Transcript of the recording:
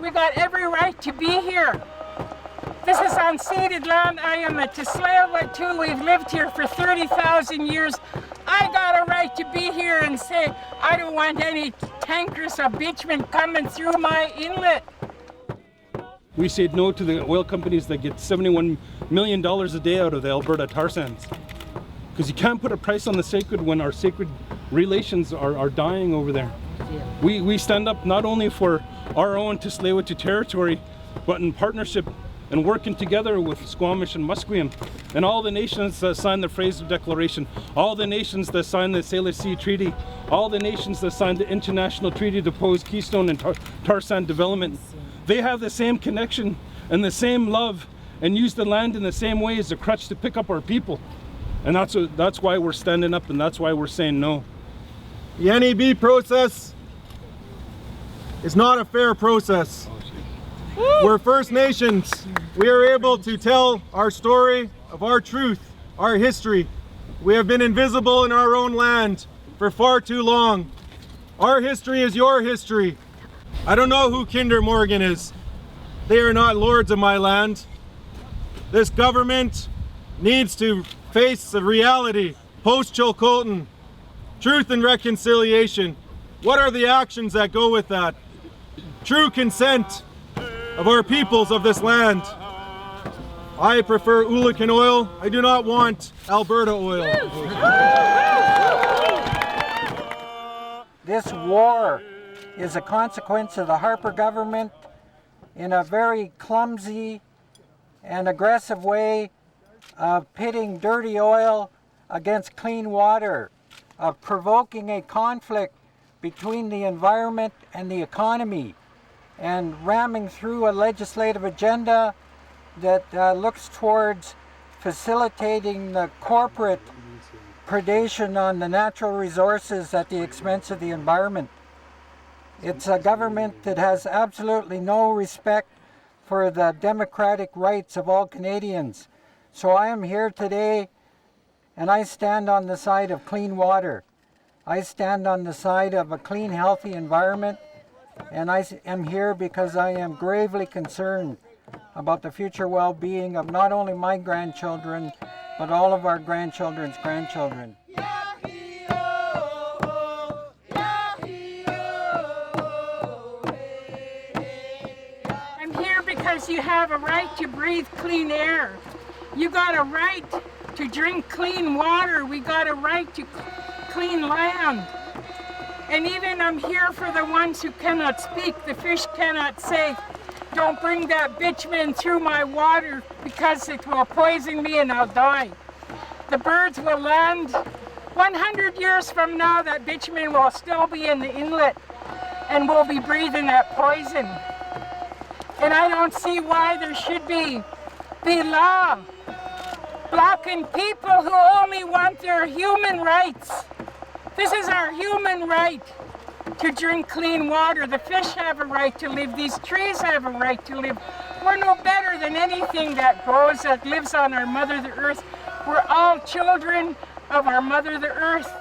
We got every right to be here. This is unceded land. I am a Tsleil-Waututh too. We've lived here for 30,000 years. I got a right to be here and say, I don't want any tankers of bitumen coming through my inlet. We said no to the oil companies that get $71 million a day out of the Alberta tar sands. Because you can't put a price on the sacred when our sacred relations are dying over there. We stand up not only for our own Tsleil-Waututh territory, but in partnership and working together with Squamish and Musqueam and all the nations that signed the Fraser Declaration, all the nations that signed the Salish Sea Treaty, all the nations that signed the international treaty to oppose Keystone and tar sand development. They have the same connection and the same love and use the land in the same way as a crutch to pick up our people. And that's why we're standing up, and that's why we're saying no. The NEB process is not a fair process. We're First Nations. We are able to tell our story of our truth, our history. We have been invisible in our own land for far too long. Our history is your history. I don't know who Kinder Morgan is. They are not lords of my land. This government needs to face the reality post-Chilcotin. Truth and reconciliation. What are the actions that go with that? True consent of our peoples of this land. I prefer Oolakan oil. I do not want Alberta oil. This war is a consequence of the Harper government in a very clumsy and aggressive way of pitting dirty oil against clean water, of provoking a conflict between the environment and the economy, and ramming through a legislative agenda that looks towards facilitating the corporate predation on the natural resources at the expense of the environment. It's a government that has absolutely no respect for the democratic rights of all Canadians. So I am here today and I stand on the side of clean water. I stand on the side of a clean, healthy environment, and I am here because I am gravely concerned about the future well-being of not only my grandchildren, but all of our grandchildren's grandchildren. I'm here because you have a right to breathe clean air. You got a right to drink clean water. We got a right to clean land. And even I'm here for the ones who cannot speak. The fish cannot say, don't bring that bitumen through my water because it will poison me and I'll die. The birds will land. 100 years from now, that bitumen will still be in the inlet and we'll be breathing that poison. And I don't see why there should be law blocking people who only want their human rights. This is our human right to drink clean water. The fish have a right to live. These trees have a right to live. We're no better than anything that grows, that lives on our Mother the Earth. We're all children of our Mother the Earth.